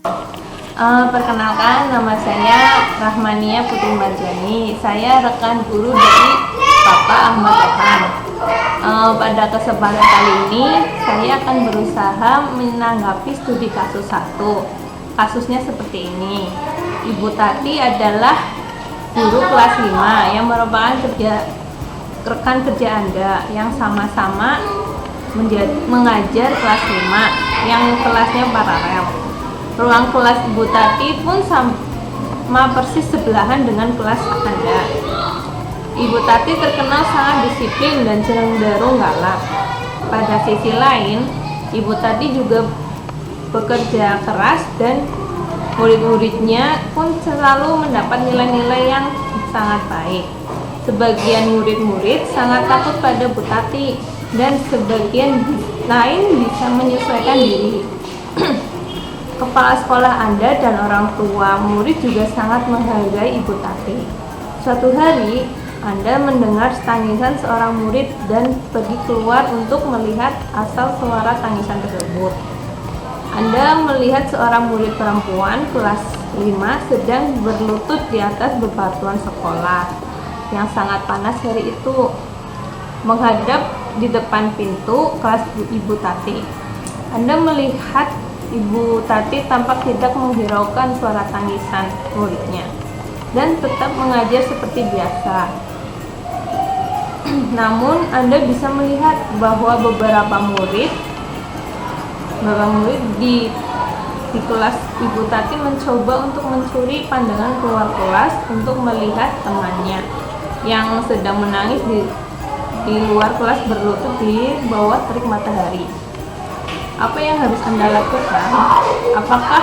Perkenalkan, nama saya Rahmania Putri Marjani. Saya rekan guru dari Bapak Ahmad Tohan. Pada kesempatan kali ini, saya akan berusaha menanggapi studi kasus 1. Kasusnya seperti ini. Ibu Tati adalah guru kelas 5 yang merupakan rekan kerja Anda yang sama-sama mengajar kelas 5 yang kelasnya paralel. Ruang kelas Ibu Tati pun sama persis sebelahan dengan kelas Anda. Ibu Tati terkenal sangat disiplin dan cenderung galak. Pada sisi lain, Ibu Tati juga bekerja keras dan murid-muridnya pun selalu mendapat nilai-nilai yang sangat baik. Sebagian murid-murid sangat takut pada Bu Tati dan sebagian lain bisa menyesuaikan diri. Kepala sekolah Anda dan orang tua murid juga sangat menghargai Ibu Tati. Suatu hari, Anda mendengar tangisan seorang murid dan pergi keluar untuk melihat asal suara tangisan tersebut. Anda melihat seorang murid perempuan kelas 5 sedang berlutut di atas bebatuan sekolah yang sangat panas hari itu, menghadap di depan pintu kelas Ibu Tati. Anda melihat Ibu Tati tampak tidak menghiraukan suara tangisan muridnya dan tetap mengajar seperti biasa. Namun Anda bisa melihat bahwa beberapa murid di kelas Ibu Tati mencoba untuk mencuri pandangan keluar kelas untuk melihat temannya yang sedang menangis di luar kelas berlutut di bawah terik matahari. Apa yang harus Anda lakukan? Apakah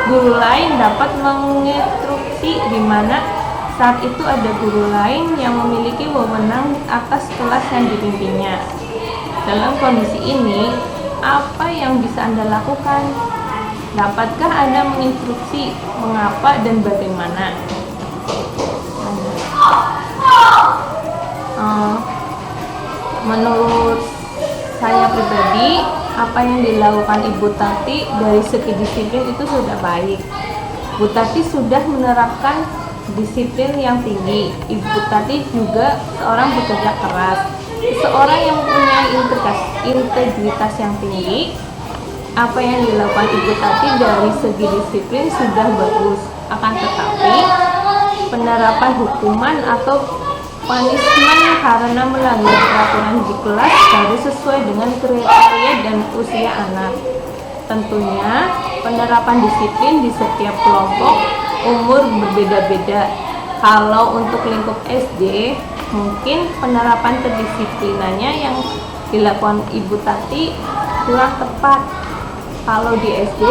guru lain dapat menginstruksi di mana saat itu ada guru lain yang memiliki wewenang atas kelas yang dipimpinnya? Dalam kondisi ini, apa yang bisa Anda lakukan? Dapatkah Anda menginstruksi mengapa dan bagaimana? Menurut saya pribadi, apa yang dilakukan Ibu Tati dari segi disiplin itu sudah baik. Ibu Tati sudah menerapkan disiplin yang tinggi. Ibu Tati juga seorang pekerja keras, seorang yang mempunyai integritas yang tinggi. Apa yang dilakukan Ibu Tati dari segi disiplin sudah bagus. Akan tetapi, penerapan hukuman atau punishment karena melanggar peraturan di kelas harus sesuai dengan kriteria dan usia anak. Tentunya, penerapan disiplin di setiap kelompok umur berbeda-beda. Kalau untuk lingkup SD, mungkin penerapan kedisiplinannya yang dilakukan Ibu Tati kurang tepat. Kalau di SD,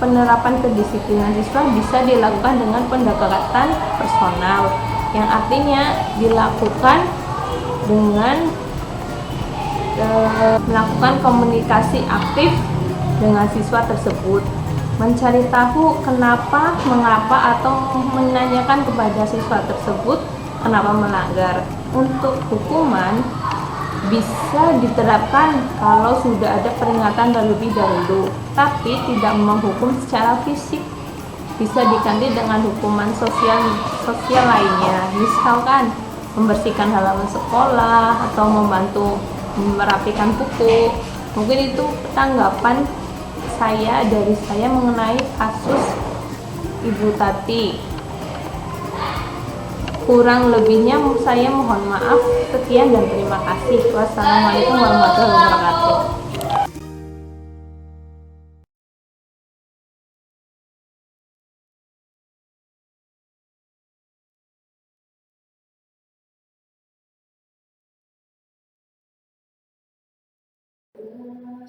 penerapan kedisiplinan siswa bisa dilakukan dengan pendekatan personal, yang artinya dilakukan dengan melakukan komunikasi aktif dengan siswa tersebut, mencari tahu kenapa, mengapa, atau menanyakan kepada siswa tersebut kenapa melanggar. Untuk hukuman bisa diterapkan kalau sudah ada peringatan terlebih dahulu, tapi tidak menghukum secara fisik. Bisa diganti dengan hukuman sosial lainnya, misalkan membersihkan halaman sekolah atau membantu merapikan buku. Mungkin itu tanggapan dari saya mengenai kasus Ibu Tati. Kurang lebihnya saya mohon maaf. Sekian dan terima kasih. Wassalamualaikum warahmatullahi wabarakatuh.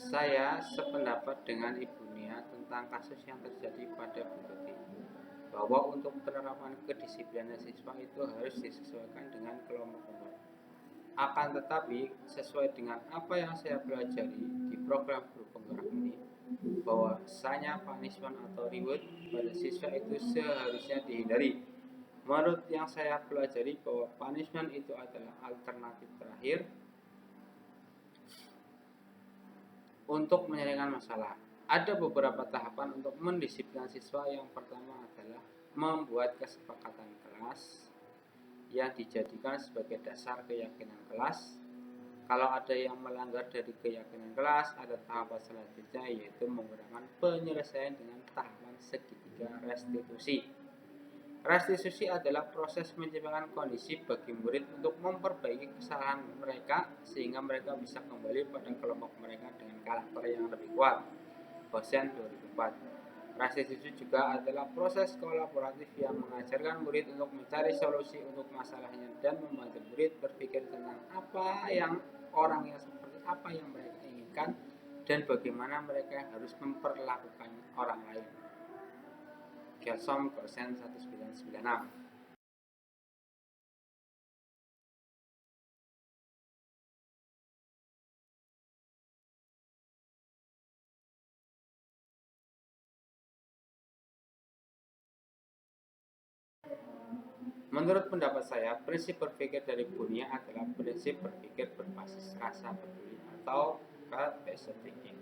Saya sependapat dengan Ibu Nia tentang kasus yang terjadi pada Bu Tati, bahwa untuk penerapan kedisiplinan siswa itu harus disesuaikan dengan kelompok umur. Akan tetapi, sesuai dengan apa yang saya pelajari di program guru penggerak ini, bahwasanya punishment atau reward pada siswa itu seharusnya dihindari. Menurut yang saya pelajari, bahwa punishment itu adalah alternatif terakhir untuk menyelesaikan masalah. Ada beberapa tahapan untuk mendisiplinkan siswa. Yang pertama adalah membuat kesepakatan kelas yang dijadikan sebagai dasar keyakinan kelas. Kalau ada yang melanggar dari keyakinan kelas, ada tahapan selanjutnya, yaitu menggunakan penyelesaian dengan tahapan segitiga restitusi. Restitusi adalah proses menciptakan kondisi bagi murid untuk memperbaiki kesalahan mereka sehingga mereka bisa kembali pada kelompok mereka dengan karakter yang lebih kuat. Hosen 2004. Restitusi juga adalah proses kolaboratif yang mengajarkan murid untuk mencari solusi untuk masalahnya dan membantu murid berpikir tentang apa yang orang yang seperti apa yang mereka inginkan dan bagaimana mereka harus memperlakukan orang lain. Gelsom Gosen 1996. Menurut pendapat saya, prinsip berpikir dari Bunia adalah prinsip berpikir berbasis rasa peduli atau compassion thinking,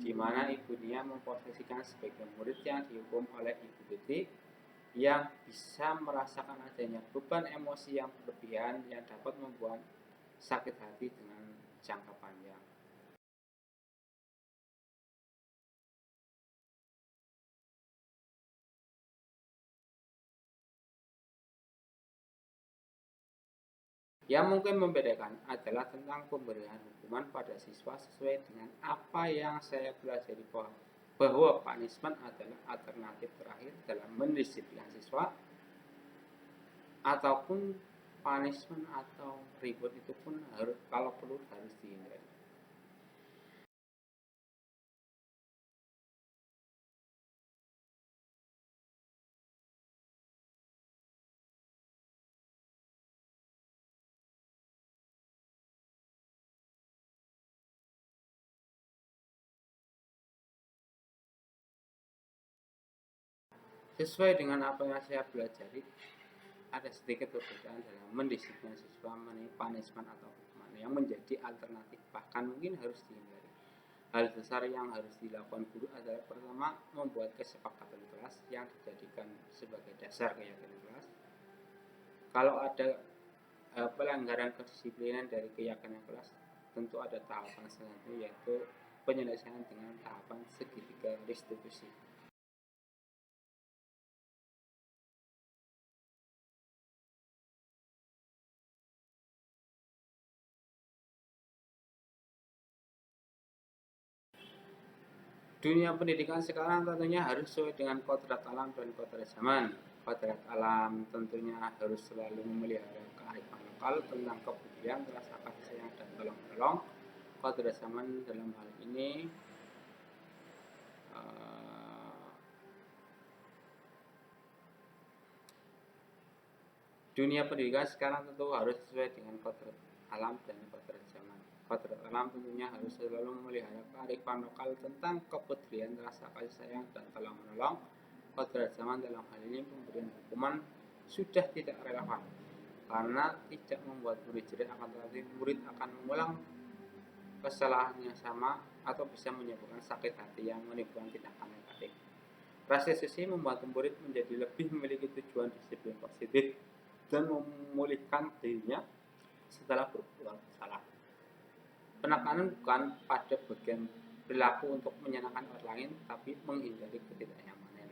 di mana Ibu Nia memposisikan sebagai murid yang dihukum oleh Ibu Tuti yang bisa merasakan adanya beban emosi yang berlebihan yang dapat membuat sakit hati dengan jangka panjang. Yang mungkin membedakan adalah tentang pemberian hukuman pada siswa sesuai dengan apa yang saya pelajari bahwa punishment adalah alternatif terakhir dalam mendisiplinkan siswa, ataupun punishment atau reward itu pun kalau perlu harus dihindari. Sesuai dengan apa yang saya pelajari, ada sedikit perbedaan dalam mendisiplinkan siswa mengenai punishment atau hukuman yang menjadi alternatif, bahkan mungkin harus dihindari. Hal besar yang harus dilakukan guru adalah pertama, membuat kesepakatan kelas yang dijadikan sebagai dasar keyakinan kelas. Kalau ada pelanggaran kedisiplinan dari keyakinan kelas, tentu ada tahapan selanjutnya, yaitu penyelesaian dengan tahapan segitiga restitusi. Dunia pendidikan sekarang tentunya harus sesuai dengan kodrat alam dan kodrat zaman. Kodrat alam tentunya harus selalu memelihara kearifan lokal tentang kebudayaan, rasa kasih sayang dan tolong menolong. Kodrat zaman dalam hal ini dunia pendidikan sekarang tentu harus sesuai dengan kodrat alam dan kodrat zaman. Kodrat alam tentunya harus selalu memelihara kearifan lokal tentang kepedulian, rasa kasih sayang dan tolong menolong. Kodrat zaman dalam hal ini pemberian hukuman sudah tidak relevan karena tidak membuat murid jerih, akan tetapi murid akan mengulang kesalahan yang sama atau bisa menyebabkan sakit hati yang menimbulkan tindakan negatif. Restitusi membantu murid menjadi lebih memiliki tujuan disiplin positif dan memulihkan dirinya setelah berbuat salah. Penekanan bukan pada bagian perilaku untuk menyenangkan orang lain, tapi menghindari ketidaknyamanan.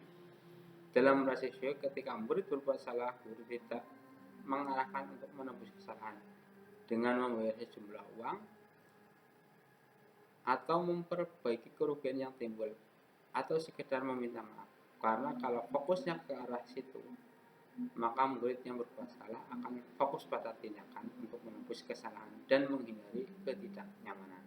Dalam restitusi, ketika murid berbuat salah, guru tidak mengarahkan untuk menembus kesalahan dengan membayar sejumlah uang atau memperbaiki kerugian yang timbul atau sekedar meminta maaf. Karena kalau fokusnya ke arah situ, maka murid yang berbuat salah akan fokus pada tindakan untuk menembus kesalahan dan menghindari ketidaknyamanan.